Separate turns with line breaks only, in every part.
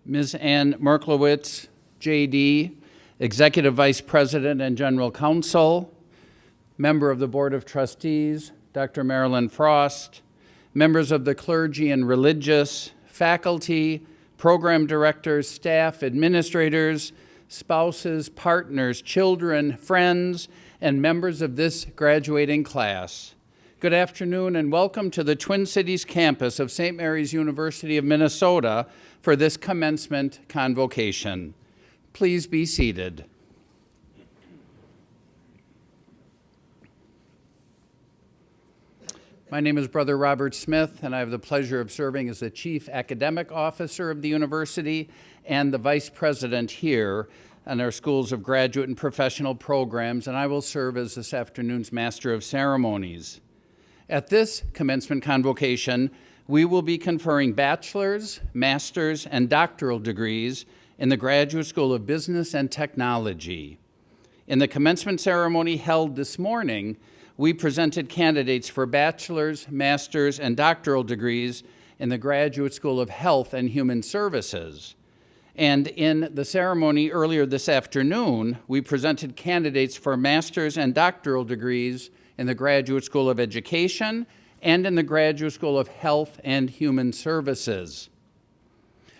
Ms. Ann Merklowitz, JD, Executive Vice President and General Counsel, member of the Board of Trustees, Dr. Marilyn Frost, members of the clergy and religious, faculty, program directors, staff, administrators, spouses, partners, children, friends, and members of this graduating class. Good afternoon and welcome to the Twin Cities campus of St. Mary's University of Minnesota for this commencement convocation. Please be seated. My name is Brother Robert Smith, and I have the pleasure of serving as the Chief Academic Officer of the university and the Vice President here on our schools of graduate and professional programs, and I will serve as this afternoon's Master of Ceremonies. At this commencement convocation, we will be conferring bachelor's, master's, and doctoral degrees in the Graduate School of Business and Technology. In the commencement ceremony held this morning, we presented candidates for bachelor's, master's, and doctoral degrees in the Graduate School of Health and Human Services. And in the ceremony earlier this afternoon, we presented candidates for master's and doctoral degrees in the Graduate School of Education and in the Graduate School of Health and Human Services.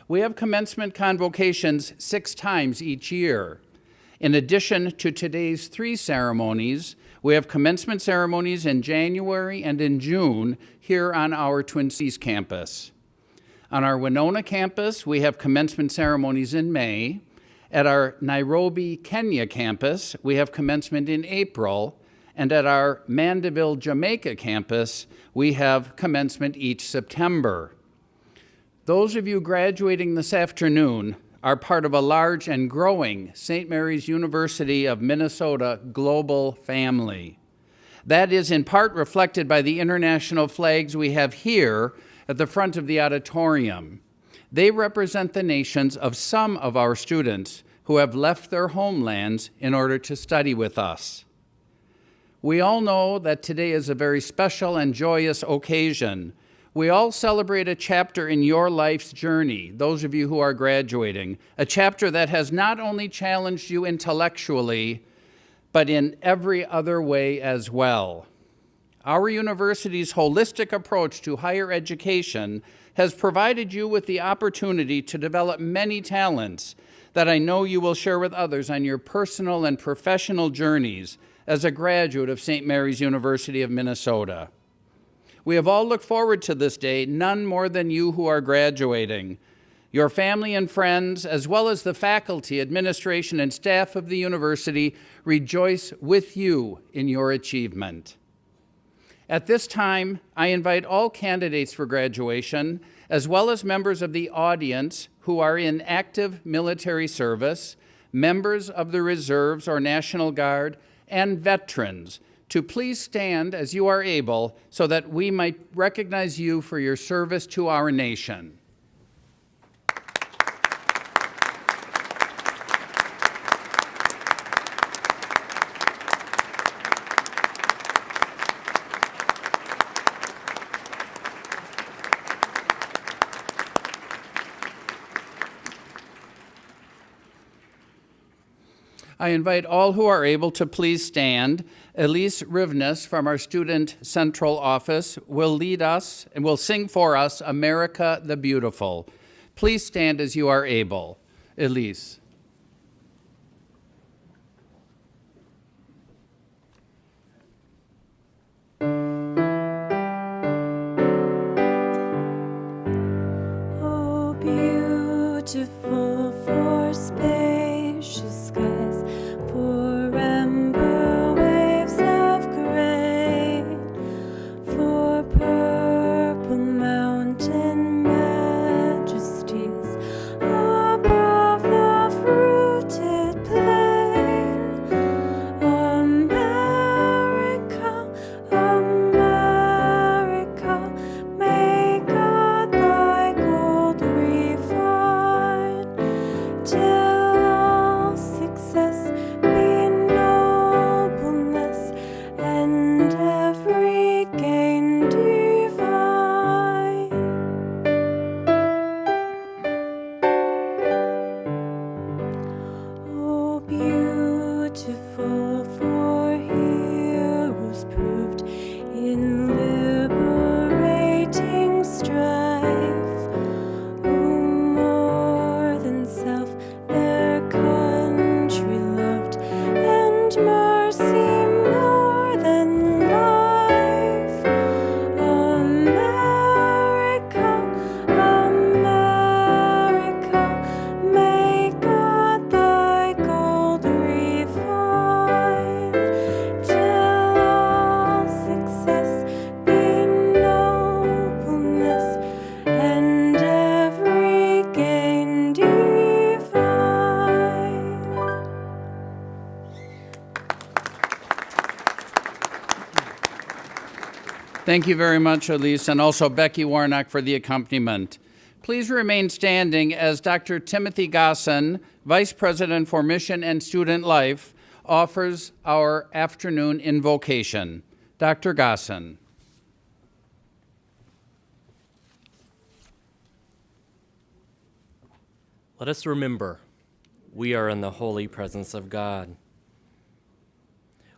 We have commencement convocations 6 times each year. In addition to today's 3 ceremonies, we have commencement ceremonies in January and in June here on our Twin Cities campus. On our Winona campus, we have commencement ceremonies in May. At our Nairobi, Kenya campus, we have commencement in April. And at our Mandeville, Jamaica campus, we have commencement each September. Those of you graduating this afternoon are part of a large and growing St. Mary's University of Minnesota global family. That is in part reflected by the international flags we have here at the front of the auditorium. They represent the nations of some of our students who have left their homelands in order to study with us. We all know that today is a very special and joyous occasion. We all celebrate a chapter in your life's journey, those of you who are graduating, a chapter that has not only challenged you intellectually, but in every other way as well. Our university's holistic approach to higher education has provided you with the opportunity to develop many talents that I know you will share with others on your personal and professional journeys as a graduate of St. Mary's University of Minnesota. We have all looked forward to this day, none more than you who are graduating. Your family and friends, as well as the faculty, administration, and staff of the university, rejoice with you in your achievement. At this time, I invite all candidates for graduation, as well as members of the audience who are in active military service, members of the reserves or National Guard, and veterans, to please stand as you are able so that we might recognize you for your service to our nation. I invite all who are able to please stand. Elise Rivnes from our Student Central Office will lead us and will sing for us America the Beautiful. Please stand as you are able. Elise.
Oh, beautiful for spacious skies, for amber waves of gray, for purple mountain majesties above the
Thank you very much, Elise, and also Becky Warnock for the accompaniment. Please remain standing as Dr. Timothy Gossen, Vice President for Mission and Student Life, offers our afternoon invocation. Dr. Gossen.
Let us remember, we are in the holy presence of God.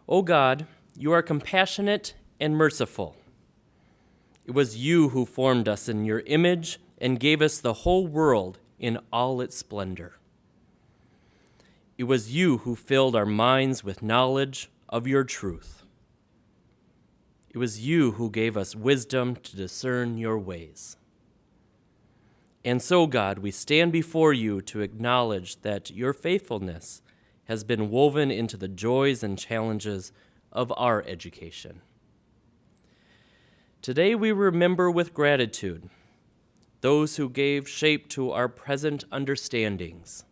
O God, you are compassionate and merciful. It was you who formed us in your image and gave us the whole world in all its splendor. It was you who filled our minds with knowledge of your truth. It was you who gave us wisdom to discern your ways. And so, God, we stand before you to acknowledge that your faithfulness has been woven into the joys and challenges of our education. Today we remember with gratitude those who gave shape to our present understandings,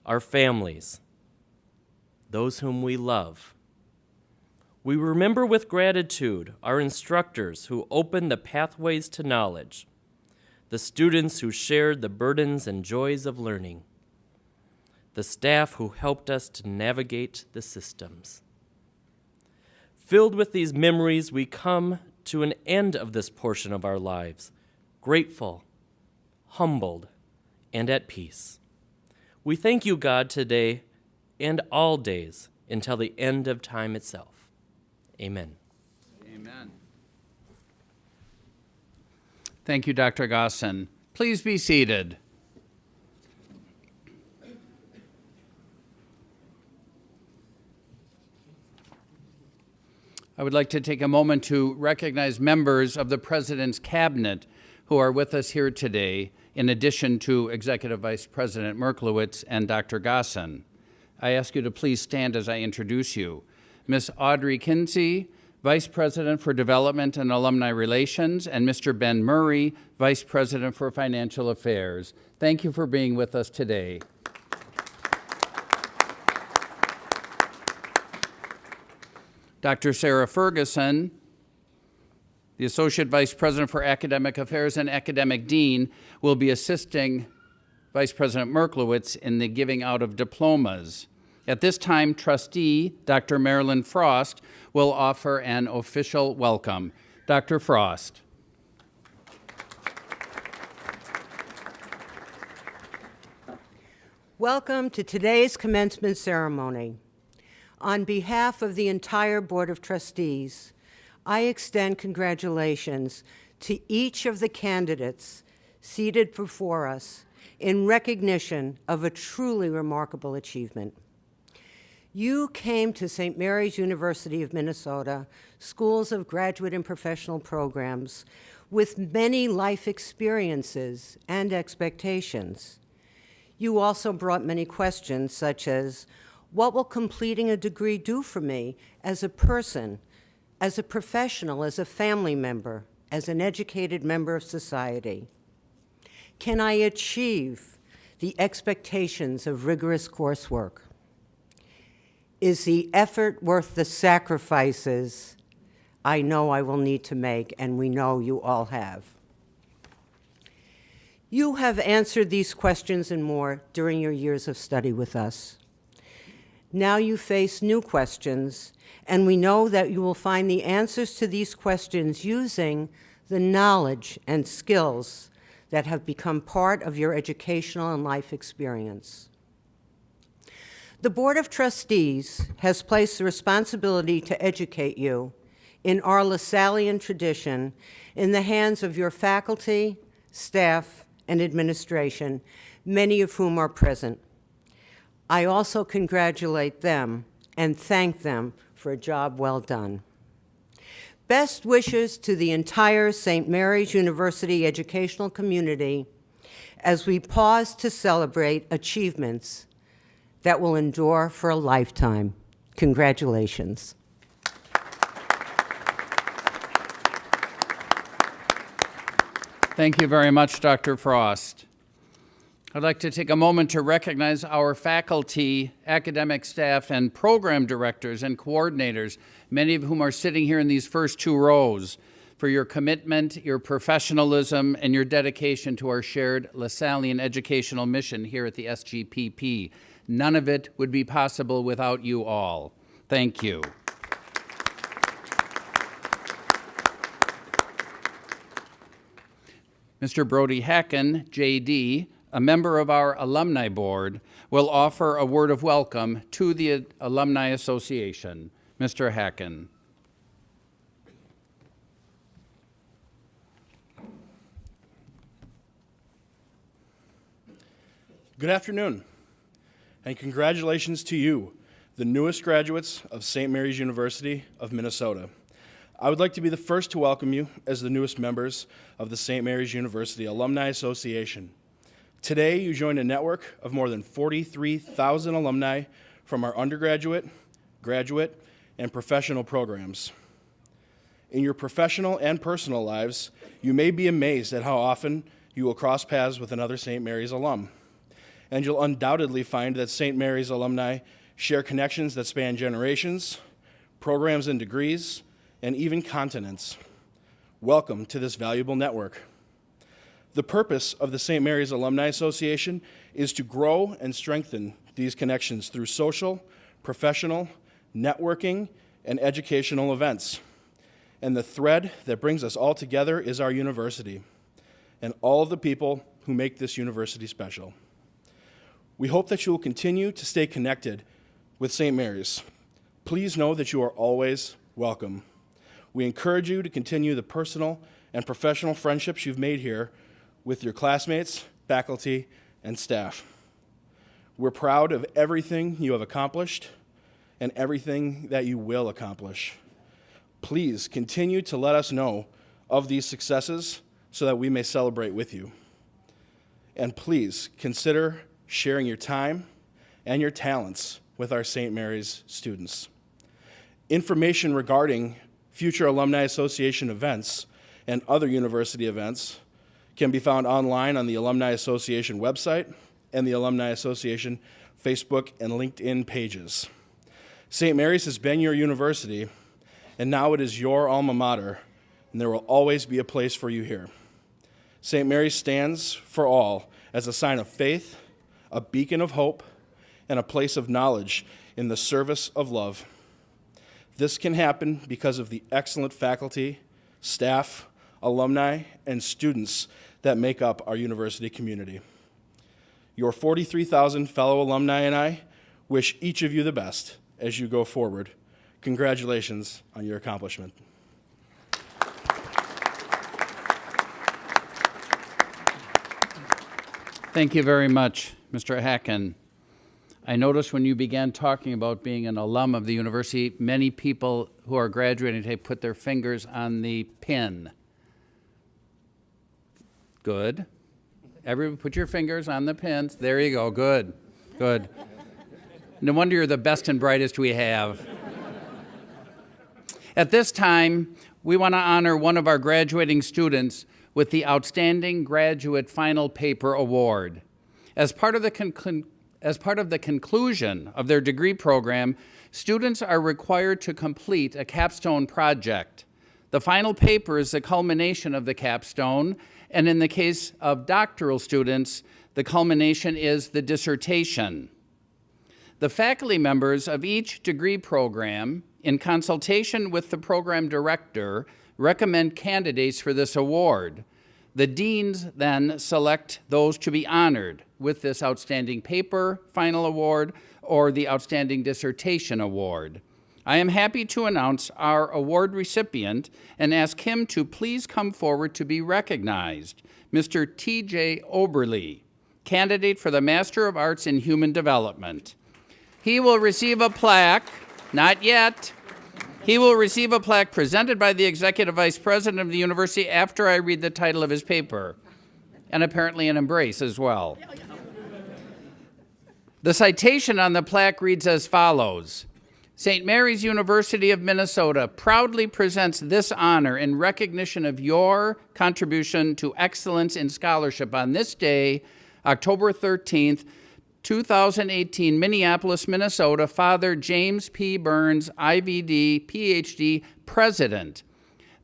our families, those whom we love. We remember with gratitude our instructors who opened the pathways to knowledge, the students who shared the burdens and joys of learning, the staff who helped us to navigate the systems. Filled with these memories, we come to an end of this portion of our lives, grateful, humbled, and at peace. We thank you, God, today and all days until the end of time itself. Amen.
Amen. Thank you, Dr. Gossen. Please be seated. I would like to take a moment to recognize members of the President's Cabinet who are with us here today, in addition to Executive Vice President Merklowitz and Dr. Gossen. I ask you to please stand as I introduce you. Ms. Audrey Kinsey, Vice President for Development and Alumni Relations, and Mr. Ben Murray, Vice President for Financial Affairs. Thank you for being with us today. Dr. Sarah Ferguson, the Associate Vice President for Academic Affairs and Academic Dean, will be assisting Vice President Merklowitz in the giving out of diplomas. At this time, Trustee Dr. Marilyn Frost will offer an official welcome. Dr. Frost.
Welcome to today's commencement ceremony. On behalf of the entire Board of Trustees, I extend congratulations to each of the candidates seated before us in recognition of a truly remarkable achievement. You came to St. Mary's University of Minnesota Schools of Graduate and Professional Programs with many life experiences and expectations. You also brought many questions such as, what will completing a degree do for me as a person, as a professional, as a family member, as an educated member of society? Can I achieve the expectations of rigorous coursework? Is the effort worth the sacrifices I know I will need to make, and we know you all have? You have answered these questions and more during your years of study with us. Now you face new questions, and we know that you will find the answers to these questions using the knowledge and skills that have become part of your educational and life experience. The Board of Trustees has placed the responsibility to educate you in our LaSallian tradition in the hands of your faculty, staff, and administration, many of whom are present. I also congratulate them and thank them for a job well done. Best wishes to the entire St. Mary's University educational community as we pause to celebrate achievements that will endure for a lifetime. Congratulations.
Thank you very much, Dr. Frost. I'd like to take a moment to recognize our faculty, academic staff, and program directors and coordinators, many of whom are sitting here in these first two rows, for your commitment, your professionalism, and your dedication to our shared Lasallian educational mission here at the SGPP. None of it would be possible without you all. Thank you. Mr. Brody Hacken, JD, a member of our alumni board, will offer a word of welcome to the Alumni Association. Mr. Hacken.
Good afternoon, and congratulations to you, the newest graduates of St. Mary's University of Minnesota. I would like to be the first to welcome you as the newest members of the St. Mary's University Alumni Association. Today, you join a network of more than 43,000 alumni from our undergraduate, graduate, and professional programs. In your professional and personal lives, you may be amazed at how often you will cross paths with another St. Mary's alum. And you'll undoubtedly find that St. Mary's alumni share connections that span generations, programs and degrees, and even continents. Welcome to this valuable network. The purpose of the St. Mary's Alumni Association is to grow and strengthen these connections through social, professional, networking, and educational events. And the thread that brings us all together is our university and all of the people who make this university special. We hope that you will continue to stay connected with St. Mary's. Please know that you are always welcome. We encourage you to continue the personal and professional friendships you've made here with your classmates, faculty, and staff. We're proud of everything you have accomplished and everything that you will accomplish. Please continue to let us know of these successes so that we may celebrate with you. And please consider sharing your time and your talents with our St. Mary's students. Information regarding future Alumni Association events and other university events can be found online on the Alumni Association website and the Alumni Association Facebook and LinkedIn pages. St. Mary's has been your university, and now it is your alma mater, and there will always be a place for you here. St. Mary's stands for all as a sign of faith, a beacon of hope, and a place of knowledge in the service of love. This can happen because of the excellent faculty, staff, alumni, and students that make up our university community. Your 43,000 fellow alumni and I wish each of you the best as you go forward. Congratulations on your accomplishment.
Thank you very much, Mr. Hacken. I noticed when you began talking about being an alum of the university, many people who are graduating today put their fingers on the pin. Good. Everyone put your fingers on the pins. There you go. Good. Good. No wonder you're the best and brightest we have. At this time, we want to honor one of our graduating students with the Outstanding Graduate Final Paper Award. As part of the conclusion of their degree program, students are required to complete a capstone project. The final paper is the culmination of the capstone, and in the case of doctoral students, the culmination is the dissertation. The faculty members of each degree program, in consultation with the program director, recommend candidates for this award. The deans then select those to be honored with this Outstanding Paper Final Award or the Outstanding Dissertation Award. I am happy to announce our award recipient and ask him to please come forward to be recognized. Mr. T.J. Oberle, candidate for the Master of Arts in Human Development. He will receive a plaque, not yet. He will receive a plaque presented by the Executive Vice President of the University after I read the title of his paper, and apparently an embrace as well. The citation on the plaque reads as follows. St. Mary's University of Minnesota proudly presents this honor in recognition of your contribution to excellence in scholarship on this day October 13th, 2018, Minneapolis, Minnesota, Father James P. Burns, IVD, PhD, President.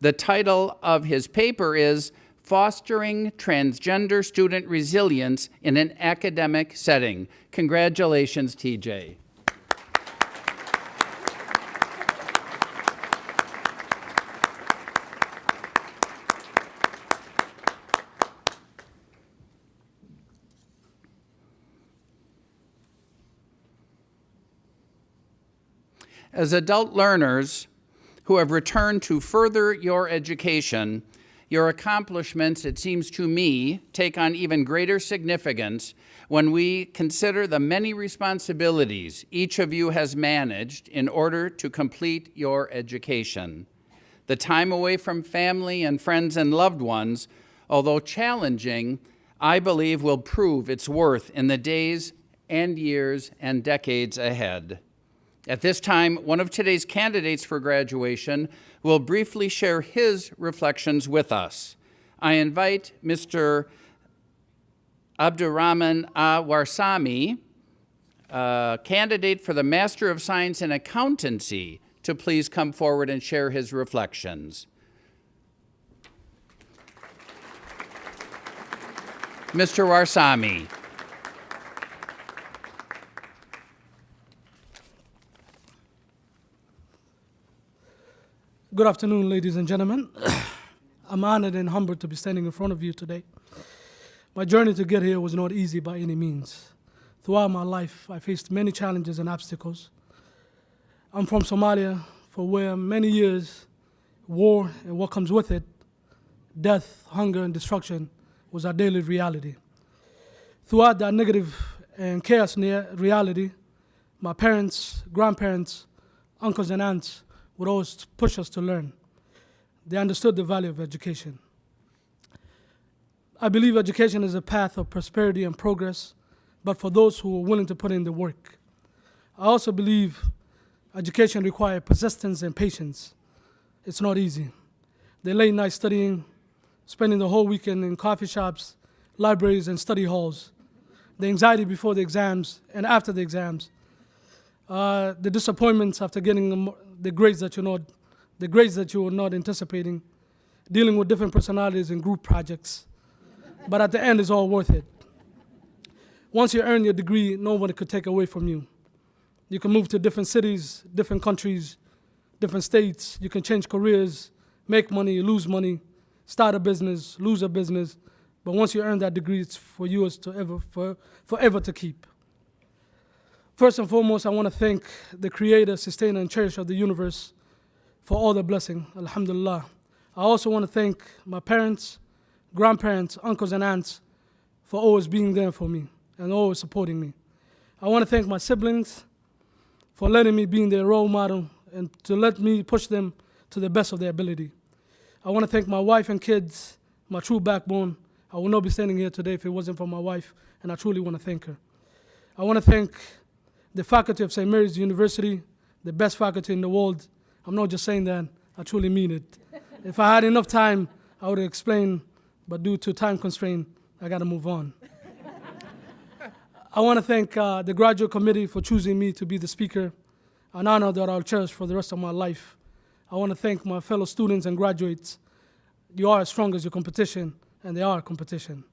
The title of his paper is Fostering Transgender Student Resilience in an Academic Setting. Congratulations, TJ. As adult learners who have returned to further your education, your accomplishments, it seems to me, take on even greater significance when we consider the many responsibilities each of you has managed in order to complete your education. The time away from family and friends and loved ones, although challenging, I believe will prove its worth in the days and years and decades ahead. At this time, one of today's candidates for graduation will briefly share his reflections with us. I invite Mr. Abdurrahman Warsami, candidate for the Master of Science in Accountancy, to please come forward and share his reflections. Mr. Warsami.
Good afternoon, ladies and gentlemen. I'm honored and humbled to be standing in front of you today. My journey to get here was not easy by any means. Throughout my life, I faced many challenges and obstacles. I'm from Somalia, for where many years, war and what comes with it, death, hunger, and destruction was our daily reality. Throughout that negative and chaos reality, my parents, grandparents, uncles, and aunts would always push us to learn. They understood the value of education. I believe education is a path of prosperity and progress, but for those who are willing to put in the work. I also believe education requires persistence and patience. It's not easy. The late night studying, spending the whole weekend in coffee shops, libraries, and study halls, the anxiety before the exams and after the exams, the disappointments after getting the grades that you were not anticipating, dealing with different personalities and group projects. But at the end, it's all worth it. Once you earn your degree, nobody could take away from you. You can move to different cities, different countries, different states. You can change careers, make money, lose money, start a business, lose a business. But once you earn that degree, it's for you forever to keep. First and foremost, I want to thank the creator, sustainer, and cherisher of the universe for all the blessing, alhamdulillah. I also want to thank my parents, grandparents, uncles, and aunts for always being there for me and always supporting me. I want to thank my siblings for letting me be their role model and to let me push them to the best of their ability. I want to thank my wife and kids, my true backbone. I would not be standing here today if it wasn't for my wife, and I truly want to thank her. I want to thank the faculty of St. Mary's University, the best faculty in the world. I'm not just saying that, I truly mean it. If I had enough time, I would explain, but due to time constraint, I got to move on. I want to thank the graduate committee for choosing me to be the speaker, an honor that I'll cherish for the rest of my life. I want to thank my fellow students and graduates. You are as strong as your competition, and they are a competition.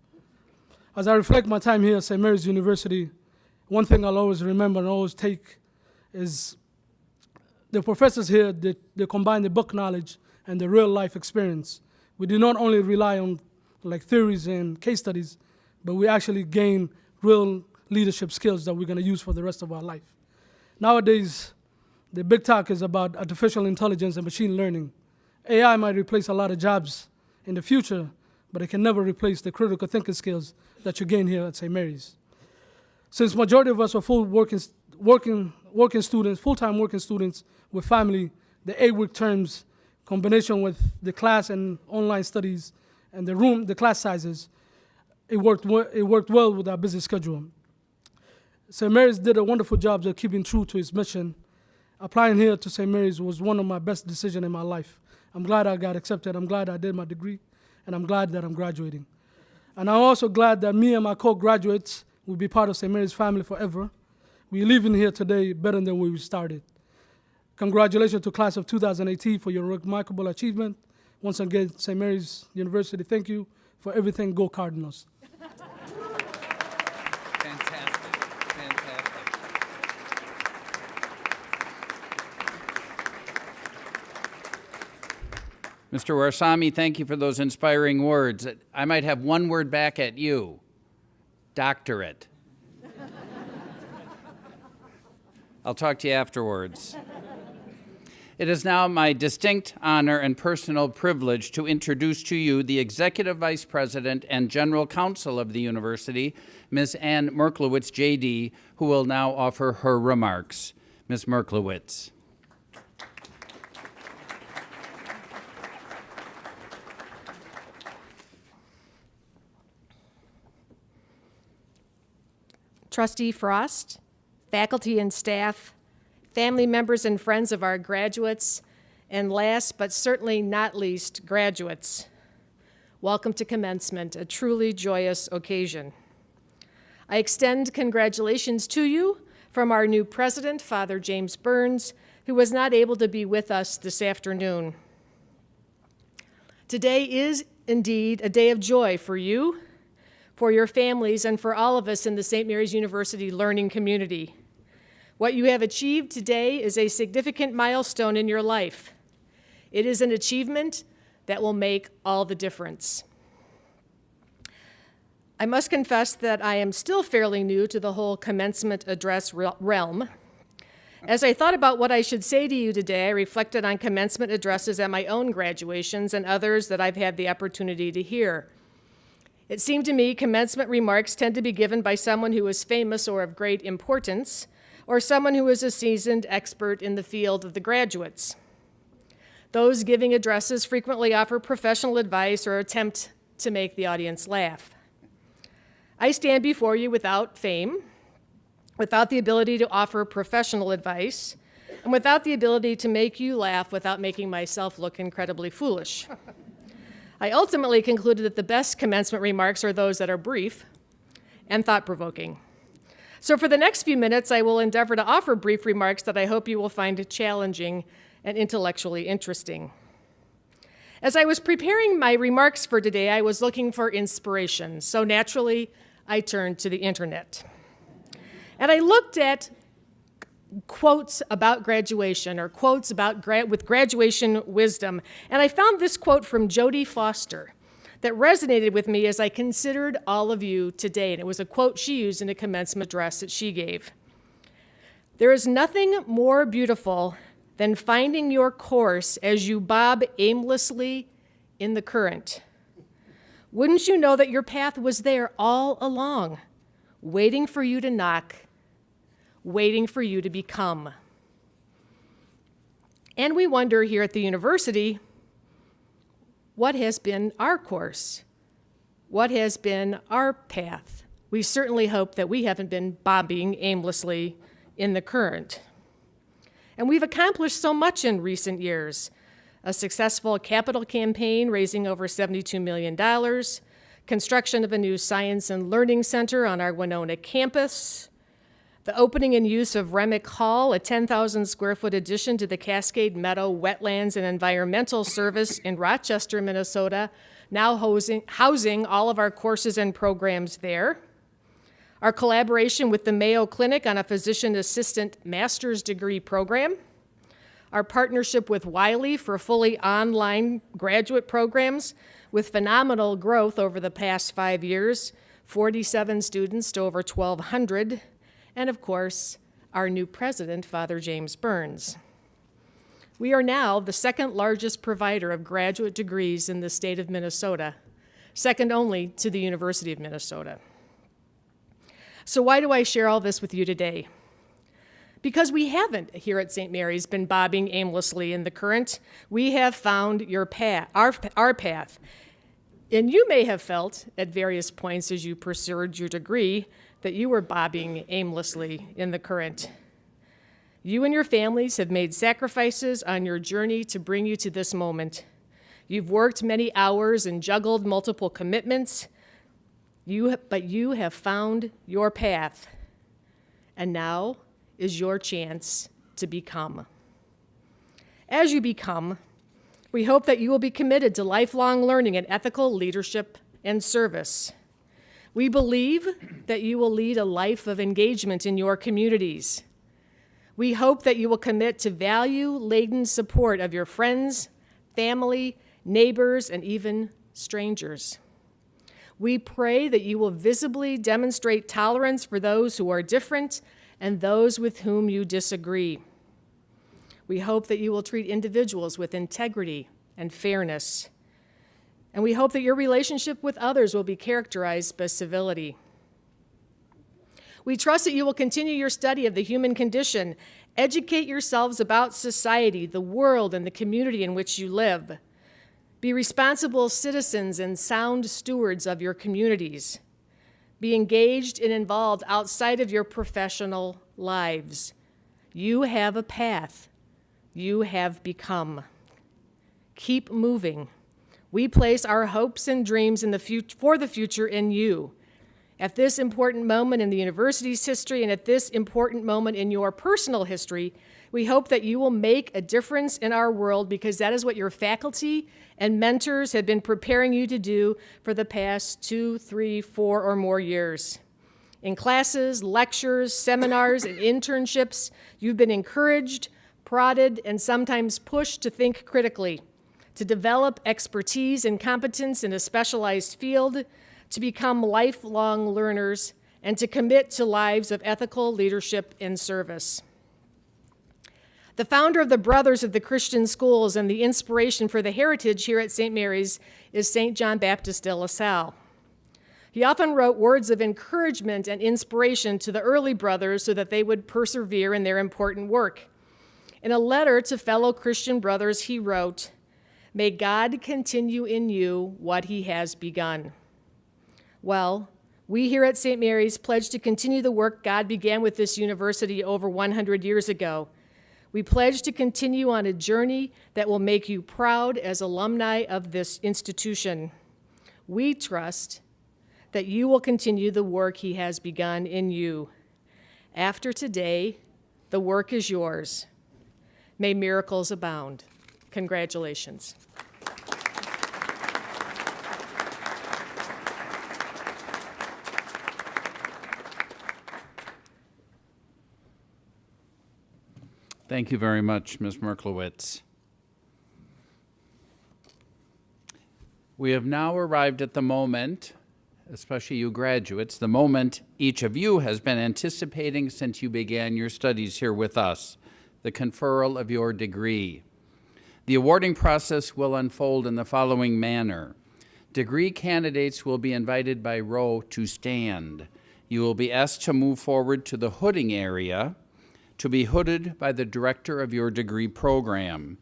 As I reflect my time here at St. Mary's University, one thing I'll always remember and always take is the professors here, they combine the book knowledge and the real life experience. We do not only rely on theories and case studies, but we actually gain real leadership skills that we're going to use for the rest of our life. Nowadays, the big talk is about artificial intelligence and machine learning. AI might replace a lot of jobs in the future, but it can never replace the critical thinking skills that you gain here at St. Mary's. Since majority of us are full-time working students with family, the 8-week terms, combination with the class and online studies, and the class sizes, it worked well with our busy schedule. St. Mary's did a wonderful job of keeping true to its mission. Applying here to St. Mary's was one of my best decisions in my life. I'm glad I got accepted. I'm glad I did my degree, and I'm glad that I'm graduating. And I'm also glad that me and my co-graduates will be part of St. Mary's family forever. We're leaving here today better than we started. Congratulations to class of 2018 for your remarkable achievement. Once again, St. Mary's University, thank you for everything. Go Cardinals.
Fantastic, fantastic. Mr. Warsami, thank you for those inspiring words. I might have one word back at you: doctorate. I'll talk to you afterwards. It is now my distinct honor and personal privilege to introduce to you the Executive Vice President and General Counsel of the University, Ms. Ann Merklowitz, J.D., who will now offer her remarks. Ms. Merklowitz.
Trustee Frost, faculty and staff, family members and friends of our graduates, and last but certainly not least, graduates. Welcome to commencement, a truly joyous occasion. I extend congratulations to you from our new president, Father James Burns, who was not able to be with us this afternoon. Today is indeed a day of joy for you, for your families, and for all of us in the St. Mary's University learning community. What you have achieved today is a significant milestone in your life. It is an achievement that will make all the difference. I must confess that I am still fairly new to the whole commencement address realm. As I thought about what I should say to you today, I reflected on commencement addresses at my own graduations and others that I've had the opportunity to hear. It seemed to me commencement remarks tend to be given by someone who is famous or of great importance, or someone who is a seasoned expert in the field of the graduates. Those giving addresses frequently offer professional advice or attempt to make the audience laugh. I stand before you without fame, without the ability to offer professional advice, and without the ability to make you laugh without making myself look incredibly foolish. I ultimately concluded that the best commencement remarks are those that are brief and thought-provoking. So for the next few minutes, I will endeavor to offer brief remarks that I hope you will find challenging and intellectually interesting. As I was preparing my remarks for today, I was looking for inspiration. So naturally, I turned to the internet. And I looked at quotes about graduation, or quotes about with graduation wisdom. And I found this quote from Jodie Foster that resonated with me as I considered all of you today. And it was a quote she used in a commencement address that she gave. "There is nothing more beautiful than finding your course as you bob aimlessly in the current. Wouldn't you know that your path was there all along, waiting for you to knock, waiting for you to become?" And we wonder here at the university, what has been our course? What has been our path? We certainly hope that we haven't been bobbing aimlessly in the current. And we've accomplished so much in recent years. A successful capital campaign raising over $72 million, construction of a new science and learning center on our Winona campus, the opening and use of Remick Hall, a 10,000 square foot addition to the Cascade Meadow Wetlands and Environmental Service in Rochester, Minnesota, now housing all of our courses and programs there. Our collaboration with the Mayo Clinic on a physician assistant master's degree program. Our partnership with Wiley for fully online graduate programs with phenomenal growth over the past 5 years, 47 students to over 1,200. And of course, our new president, Father James Burns. We are now the second largest provider of graduate degrees in the state of Minnesota, second only to the University of Minnesota. So why do I share all this with you today? Because we haven't here at St. Mary's been bobbing aimlessly in the current. We have found your path, our path. And you may have felt at various points as you pursued your degree that you were bobbing aimlessly in the current. You and your families have made sacrifices on your journey to bring you to this moment. You've worked many hours and juggled multiple commitments. But you have found your path, and now is your chance to become. As you become, we hope that you will be committed to lifelong learning and ethical leadership and service. We believe that you will lead a life of engagement in your communities. We hope that you will commit to value-laden support of your friends, family, neighbors, and even strangers. We pray that you will visibly demonstrate tolerance for those who are different and those with whom you disagree. We hope that you will treat individuals with integrity and fairness. And we hope that your relationship with others will be characterized by civility. We trust that you will continue your study of the human condition, educate yourselves about society, the world, and the community in which you live. Be responsible citizens and sound stewards of your communities. Be engaged and involved outside of your professional lives. You have a path. You have become. Keep moving. We place our hopes and dreams for the future in you. At this important moment in the university's history and at this important moment in your personal history, we hope that you will make a difference in our world because that is what your faculty and mentors have been preparing you to do for the past 2, 3, 4, or more years. In classes, lectures, seminars, and internships, you've been encouraged, prodded, and sometimes pushed to think critically, to develop expertise and competence in a specialized field, to become lifelong learners, and to commit to lives of ethical leadership and service. The founder of the Brothers of the Christian Schools and the inspiration for the heritage here at St. Mary's is St. John Baptist de La Salle. He often wrote words of encouragement and inspiration to the early brothers so that they would persevere in their important work. In a letter to fellow Christian brothers, he wrote, "May God continue in you what he has begun." Well, we here at St. Mary's pledge to continue the work God began with this university over 100 years ago. We pledge to continue on a journey that will make you proud as alumni of this institution. We trust that you will continue the work he has begun in you. After today, the work is yours. May miracles abound. Congratulations.
Thank you very much, Ms. Merklowitz. We have now arrived at the moment, especially you graduates, the moment each of you has been anticipating since you began your studies here with us, the conferral of your degree. The awarding process will unfold in the following manner. Degree candidates will be invited by row to stand. You will be asked to move forward to the hooding area to be hooded by the director of your degree program.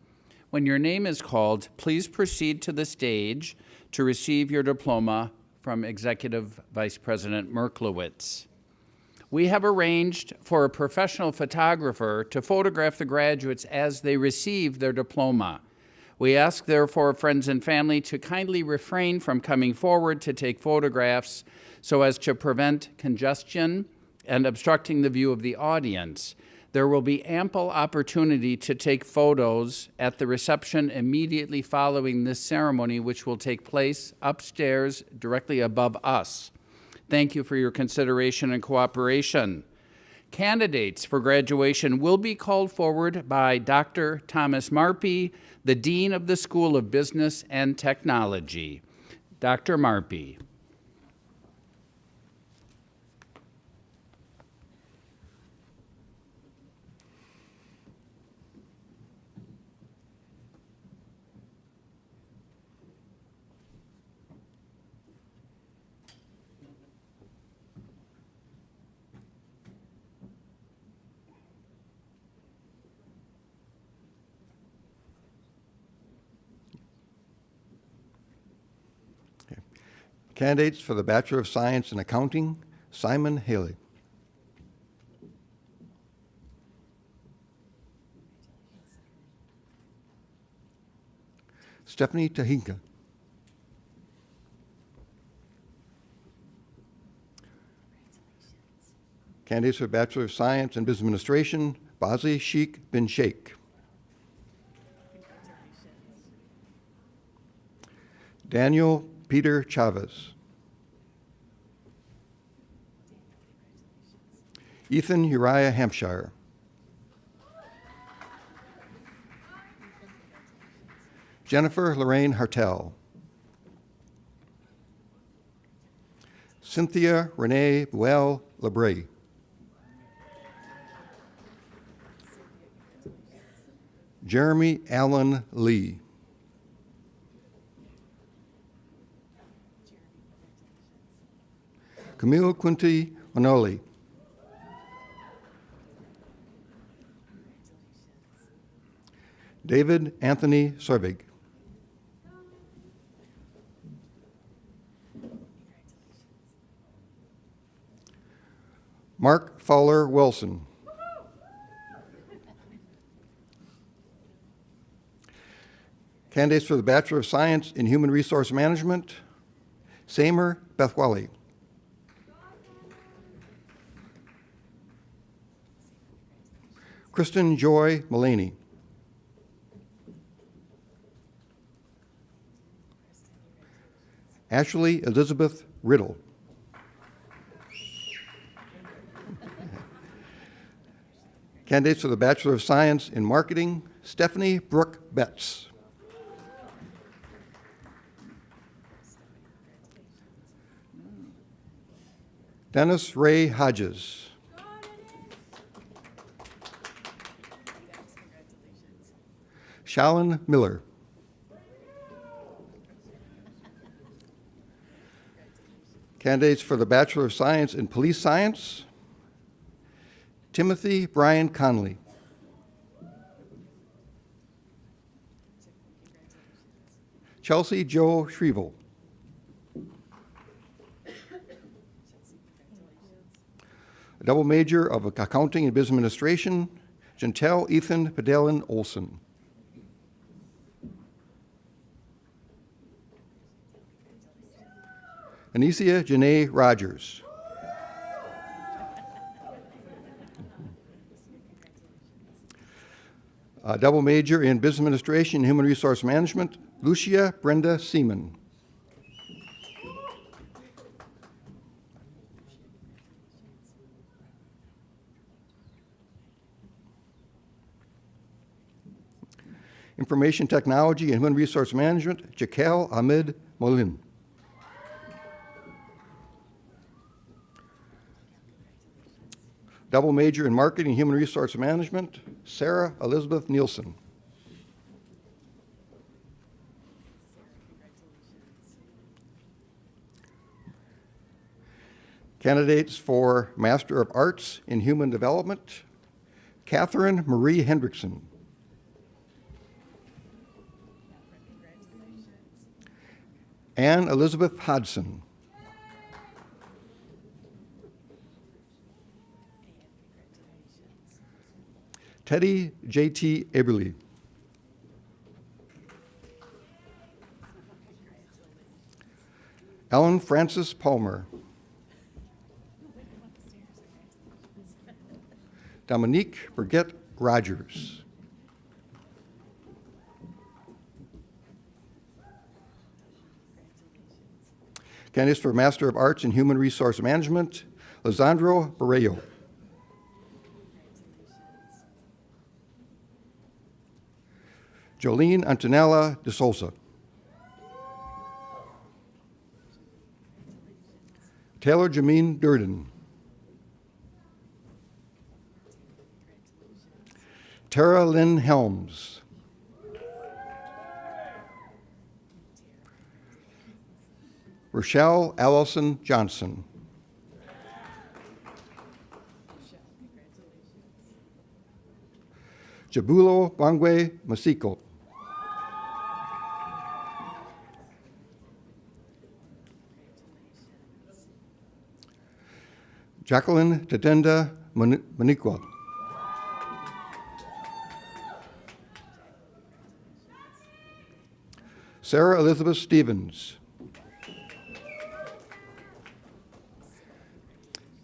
When your name is called, please proceed to the stage to receive your diploma from Executive Vice President Merklowitz. We have arranged for a professional photographer to photograph the graduates as they receive their diploma. We ask, therefore, friends and family to kindly refrain from coming forward to take photographs so as to prevent congestion and obstructing the view of the audience. There will be ample opportunity to take photos at the reception immediately following this ceremony, which will take place upstairs directly above us. Thank you for your consideration and cooperation. Candidates for graduation will be called forward by Dr. Thomas Marpy, the Dean of the School of Business and Technology. Dr. Marpy.
Candidates for the Bachelor of Science in Accounting, Simon Haley. Stephanie Tahinka. Candidates for Bachelor of Science in Business Administration, Bazi Sheikh bin Sheikh. Daniel Peter Chavez. Ethan Uriah Hampshire. Jennifer Lorraine Hartel. Cynthia Renee Buell Labrie. Jeremy Allen Lee. Camille Quinty Manoli. David Anthony Servig. Mark Fowler Wilson. Candidates for the Bachelor of Science in Human Resource Management, Samer Bethwali. Kristen Joy Mullaney. Ashley Elizabeth Riddle. Candidates for the Bachelor of Science in Marketing, Stephanie Brooke Betts. Dennis Ray Hodges. Shalyn Miller. Candidates for the Bachelor of Science in Police Science, Timothy Brian Conley. Chelsea Jo Shrivel. A double major of Accounting and Business Administration, Jantel Ethan Pedelin Olson. Anicia Janae Rogers. A double major in Business Administration and Human Resource Management, Lucia Brenda Seaman. Information Technology and Human Resource Management, Jaquel Ahmed Molin. Double major in Marketing and Human Resource Management, Sarah Elizabeth Nielsen. Candidates for Master of Arts in Human Development, Catherine Marie Hendrickson. Anne Elizabeth Hodson. Teddy J.T. Eberly. Ellen Frances Palmer. Dominique Brigitte Rogers. Candidates for Master of Arts in Human Resource Management, Lisandro Barreiro. Jolene Antonella de Souza. Taylor Jameen Durden. Tara Lynn Helms. Rochelle Allison Johnson. Jabulo Bangwe Masiko. Jacqueline Tadenda Maniqua. Sarah Elizabeth Stevens.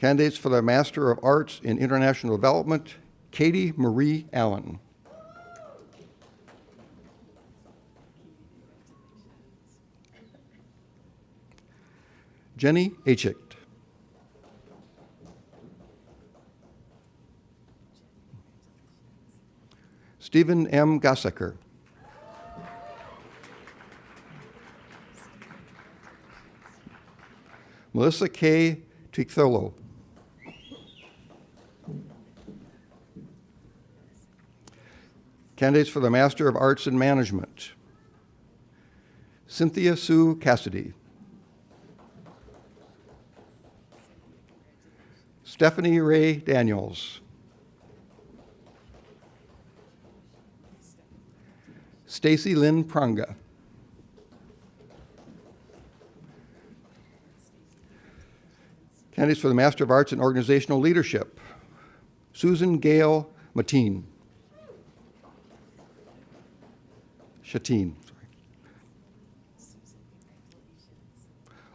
Candidates for the Master of Arts in International Development, Katie Marie Allen. Jenny Achick. Stephen M. Gossecker. Melissa K. Tictholo. Candidates for the Master of Arts in Management, Cynthia Sue Cassidy. Stephanie Ray Daniels. Stacy Lynn Pranga. Candidates for the Master of Arts in Organizational Leadership, Susan Gale Mateen. Shatine.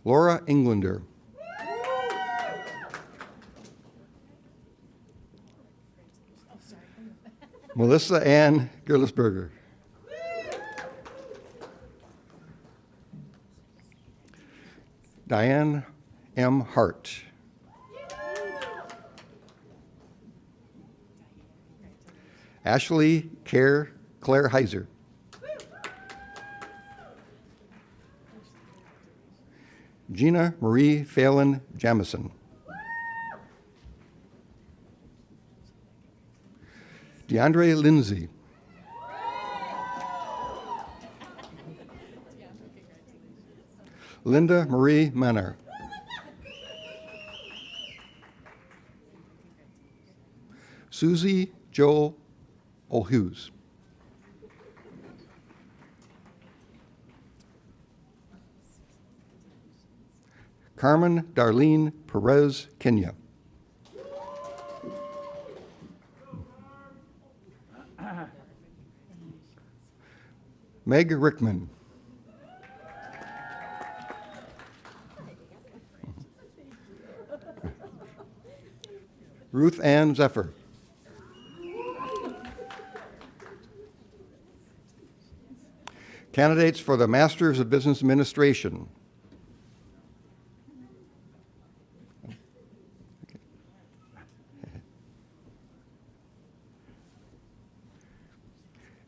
Laura Englander. Melissa Ann Gerlisberger. Diane M. Hart. Ashley Claire Heiser. Gina Marie Phelan Jamison. DeAndre Lindsay. Linda Marie Manor. Susie Joel O'Hughes. Carmen Darlene Perez Kenya. Meg Rickman. Ruth Ann Zephyr. Candidates for the Masters of Business Administration.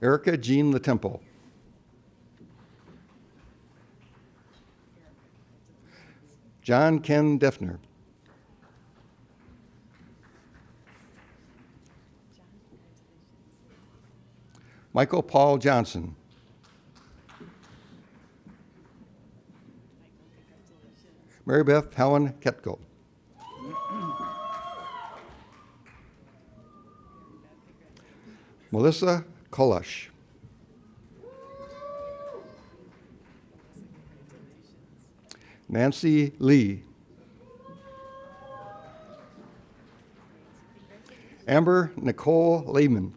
Erica Jean LaTemple. John Ken Defner. Michael Paul Johnson. Mary Beth Helen Ketko. Melissa Kolosh. Nancy Lee. Amber Nicole Lehman.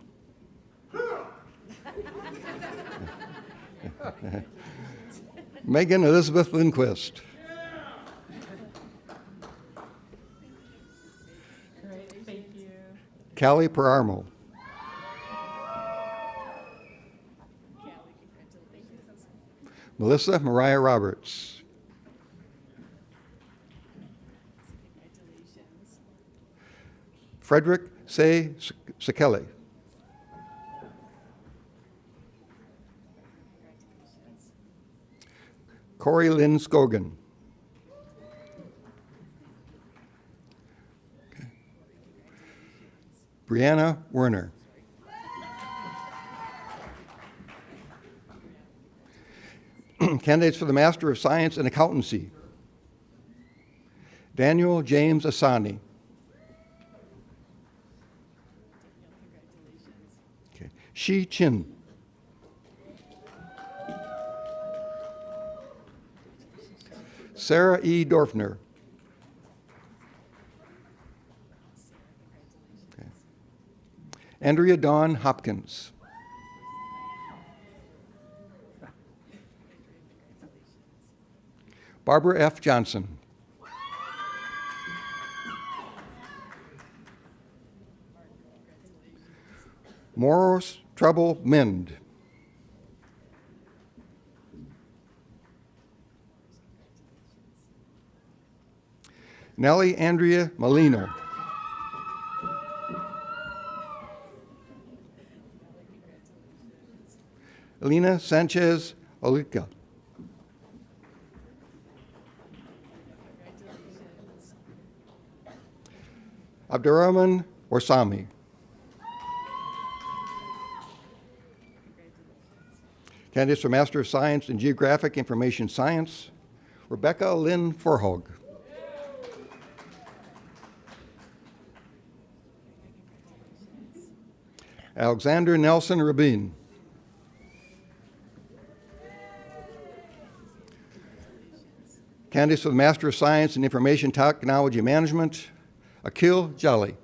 Megan Elizabeth Lindquist.
Great, thank you.
Callie Perarmo. Melissa Mariah Roberts. Frederick Say Sekele. Corey Lynn Scogan. Okay. Brianna Werner. Candidates for the Master of Science in Accountancy. Daniel James Asani. Okay. Shi Chin. Sarah E. Dorfner. Okay. Andrea Dawn Hopkins. Barbara F. Johnson. Moros Trouble Mend. Nelly Andrea Molino. Elena Sanchez Olica. Abdurrahman Warsami. Candidates for Master of Science in Geographic Information Science, Rebecca Lynn Forhog. Alexander Nelson Rabin. Candidates for the Master of Science in Information Technology Management, Akil Jali.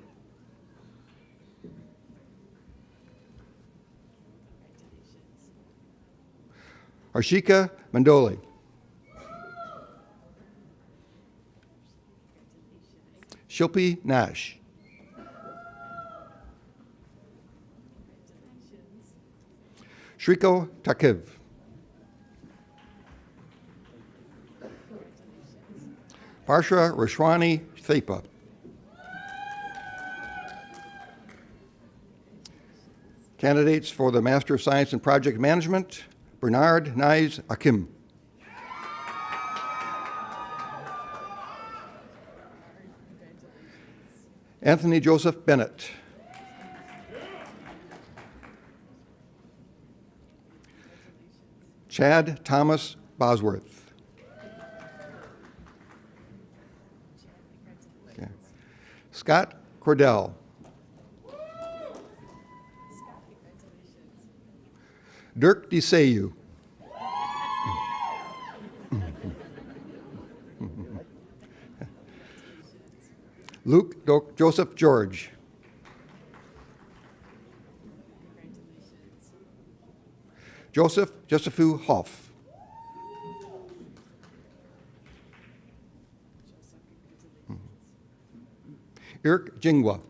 Arshika Mandoli. Shilpi Nash. Shriko Takiv. Parshra Rashwani Thepa. Candidates for the Master of Science in Project Management, Bernard Nais Akim. Anthony Joseph Bennett. Chad Thomas Bosworth. Okay. Scott Cordell. Dirk DeSayu. Luke Joseph George. Joseph Josephu Hoff. Eric Jingwa.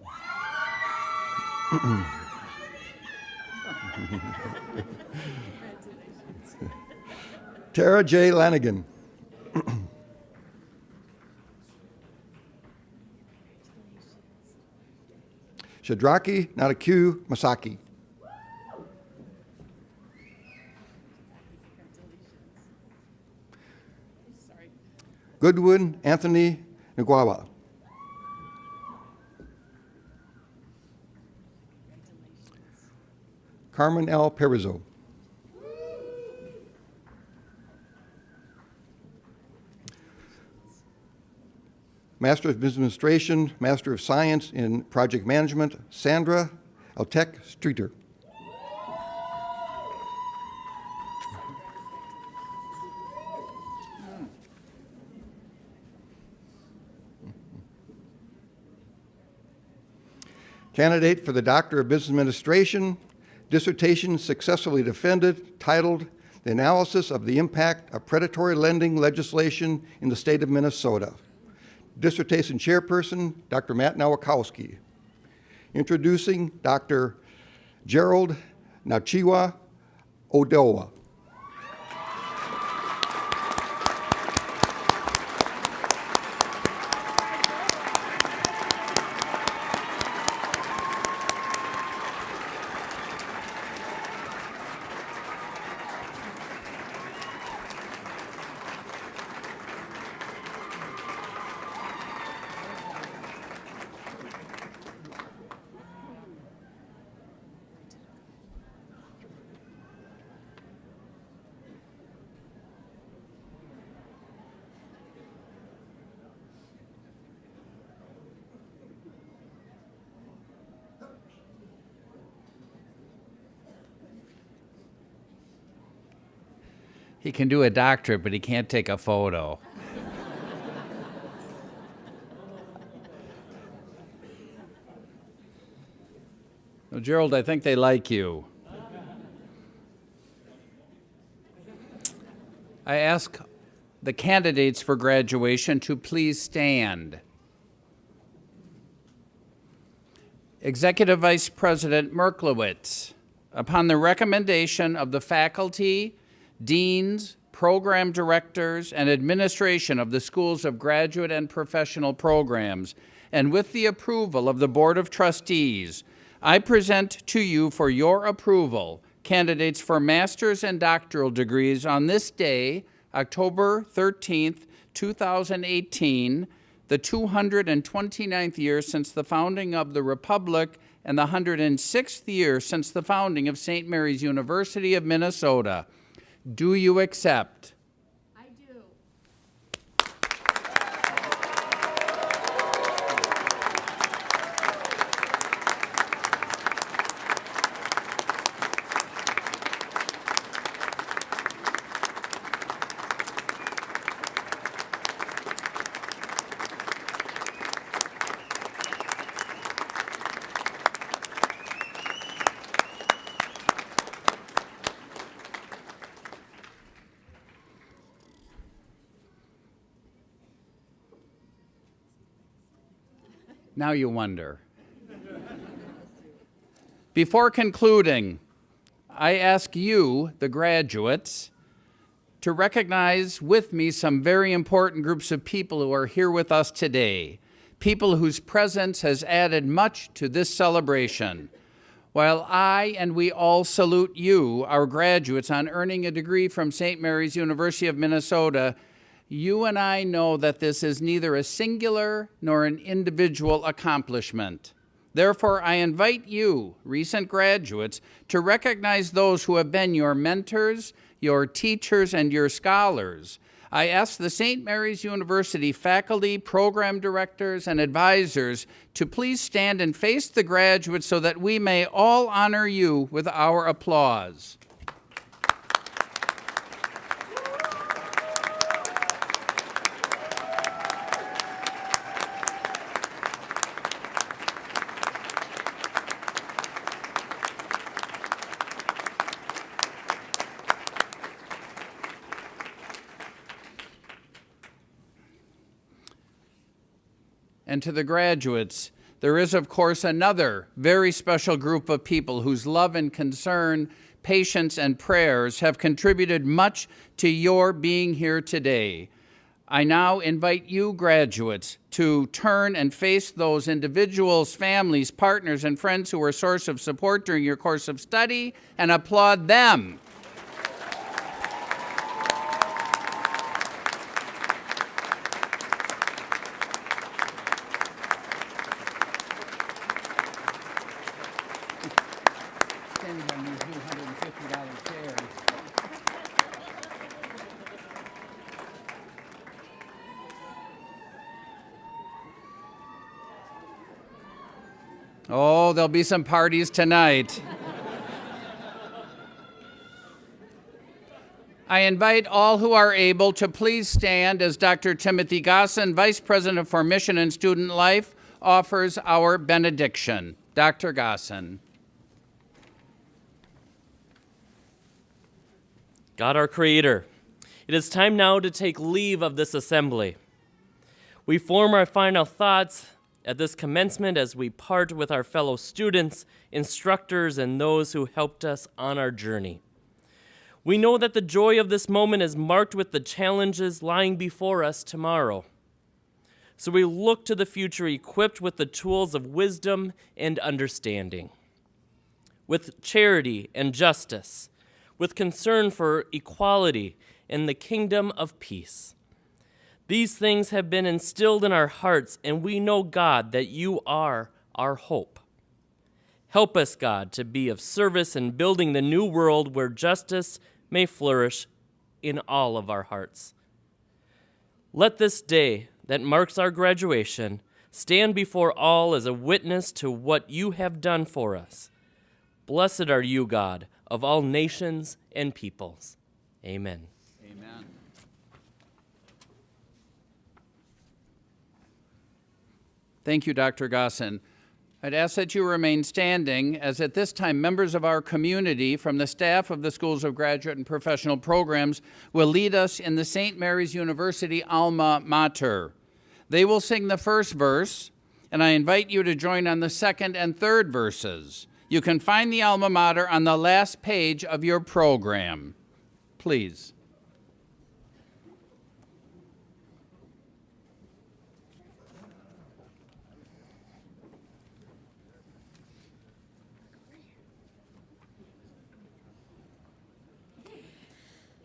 Tara J. Lanigan. Shadraki Nataku Masaki. Goodwin Anthony Nguawa. Carmen L. Perizzo. Master of Administration, Master of Science in Project Management, Sandra Altek Streeter. Candidate for the Doctor of Business Administration, dissertation successfully defended, titled The Analysis of the Impact of Predatory Lending Legislation in the State of Minnesota. Dissertation chairperson, Dr. Matt Nowakowski. Introducing Dr. Gerald Nachiwa Odoa.
He can do a doctorate, but he can't take a photo. Well, Gerald, I think they like you. I ask the candidates for graduation to please stand. Executive Vice President Merklowitz, upon the recommendation of the faculty, deans, program directors, and administration of the Schools of Graduate and Professional Programs, and with the approval of the Board of Trustees, I present to you for your approval candidates for master's and doctoral degrees on this day, October 13th, 2018, the 229th year since the founding of the Republic and the 106th year since the founding of St. Mary's University of Minnesota. Do you accept?
I do.
Now you wonder. Before concluding, I ask you, the graduates, to recognize with me some very important groups of people who are here with us today, people whose presence has added much to this celebration. While I and we all salute you, our graduates, on earning a degree from St. Mary's University of Minnesota, you and I know that this is neither a singular nor an individual accomplishment. Therefore, I invite you, recent graduates, to recognize those who have been your mentors, your teachers, and your scholars. I ask the St. Mary's University faculty, program directors, and advisors to please stand and face the graduates so that we may all honor you with our applause. And to the graduates, there is, of course, another very special group of people whose love and concern, patience, and prayers have contributed much to your being here today. I now invite you, graduates, to turn and face those individuals, families, partners, and friends who were a source of support during your course of study and applaud them. Oh, there'll be some parties tonight. I invite all who are able to please stand as Dr. Timothy Gossen, Vice President for Mission and Student Life, offers our benediction. Dr. Gossen.
God, our Creator, it is time now to take leave of this assembly. We form our final thoughts at this commencement as we part with our fellow students, instructors, and those who helped us on our journey. We know that the joy of this moment is marked with the challenges lying before us tomorrow. So we look to the future equipped with the tools of wisdom and understanding, with charity and justice, with concern for equality and the kingdom of peace. These things have been instilled in our hearts, and we know, God, that you are our hope. Help us, God, to be of service in building the new world where justice may flourish in all of our hearts. Let this day that marks our graduation stand before all as a witness to what you have done for us. Blessed are you, God, of all nations and peoples. Amen.
Amen. Thank you, Dr. Gossen. I'd ask that you remain standing, as at this time members of our community from the staff of the Schools of Graduate and Professional Programs will lead us in the St. Mary's University Alma Mater. They will sing the first verse, and I invite you to join on the second and third verses. You can find the alma mater on the last page of your program. Please.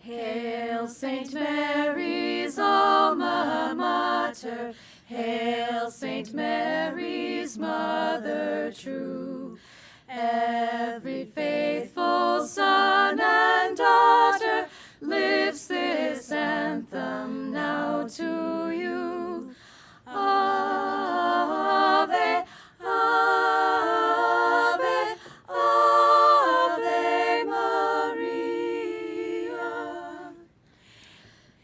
Hail St. Mary's alma mater, hail St. Mary's mother true. Every faithful son and daughter lifts this anthem now to you. Ave, Ave, Ave Maria.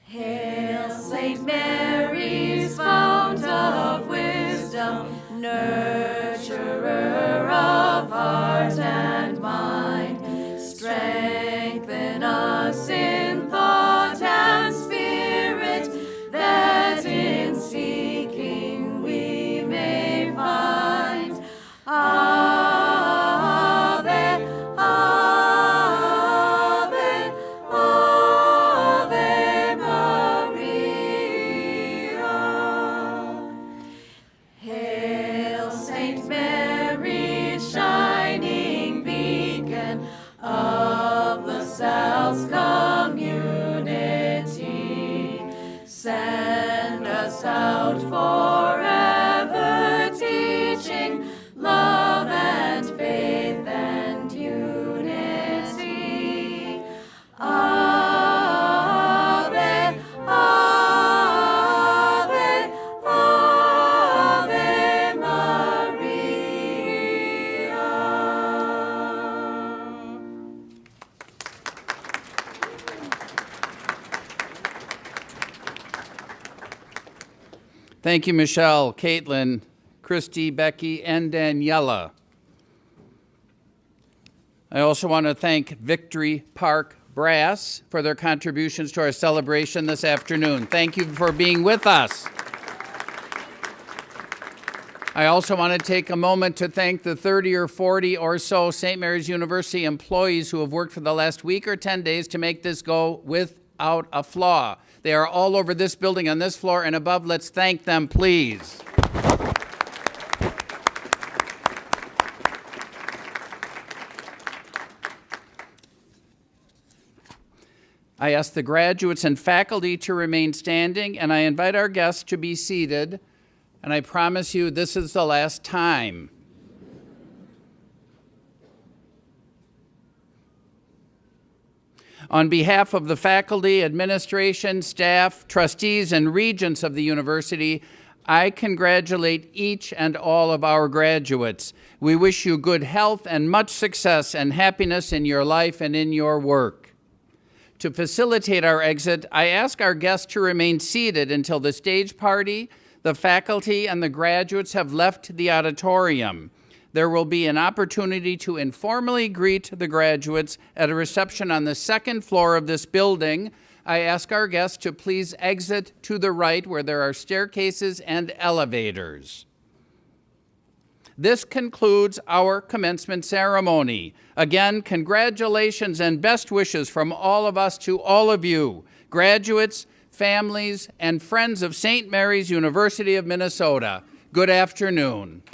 Hail St. Mary's fount of wisdom, nurturer of heart and mind, strengthen us in thought and spirit, that in seeking we may find. Ave, Ave, Ave Maria. Hail St. Mary, shining beacon of LaSalle's community. Send us out forever, teaching love and faith and unity. Ave, Ave, Ave Maria.
Thank you, Michelle, Caitlin, Christy, Becky, and Daniela. I also want to thank Victory Park Brass for their contributions to our celebration this afternoon. Thank you for being with us. I also want to take a moment to thank the 30 or 40 or so St. Mary's University employees who have worked for the last week or 10 days to make this go without a flaw. They are all over this building, on this floor and above. Let's thank them, please. I ask the graduates and faculty to remain standing, and I invite our guests to be seated. And I promise you, this is the last time. On behalf of the faculty, administration, staff, trustees, and regents of the university, I congratulate each and all of our graduates. We wish you good health and much success and happiness in your life and in your work. To facilitate our exit, I ask our guests to remain seated until the stage party, the faculty, and the graduates have left the auditorium. There will be an opportunity to informally greet the graduates at a reception on the second floor of this building. I ask our guests to please exit to the right where there are staircases and elevators. This concludes our commencement ceremony. Again, congratulations and best wishes from all of us to all of you, graduates, families, and friends of St. Mary's University of Minnesota. Good afternoon.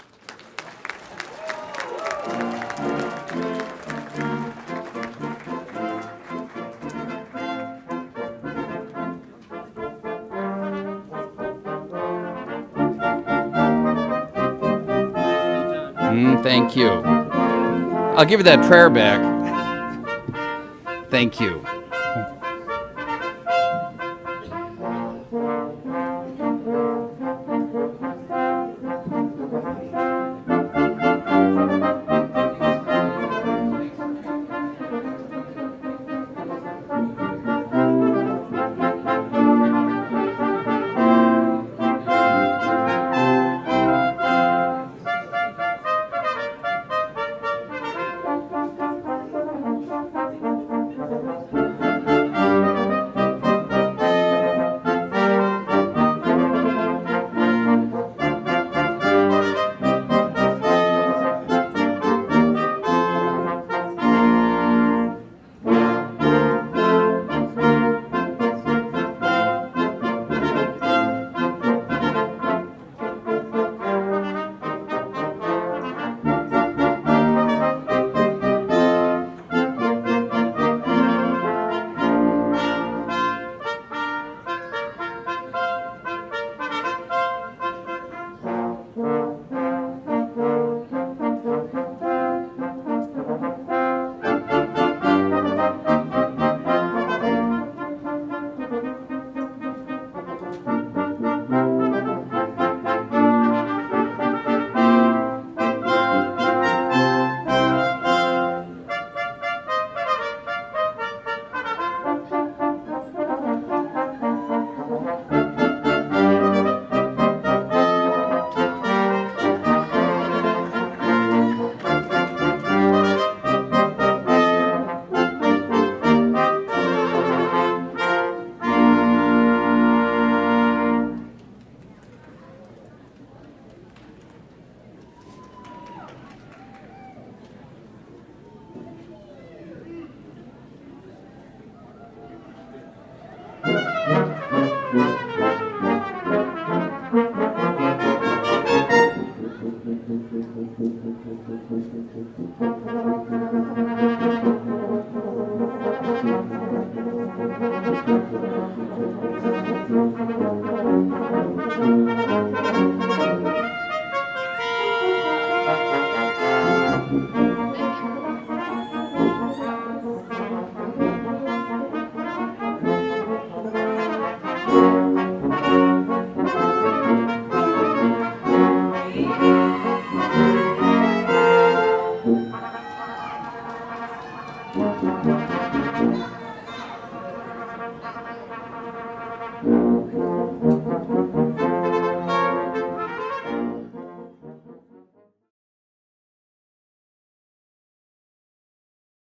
Thank you. I'll give you that prayer back. Thank you.
Amen.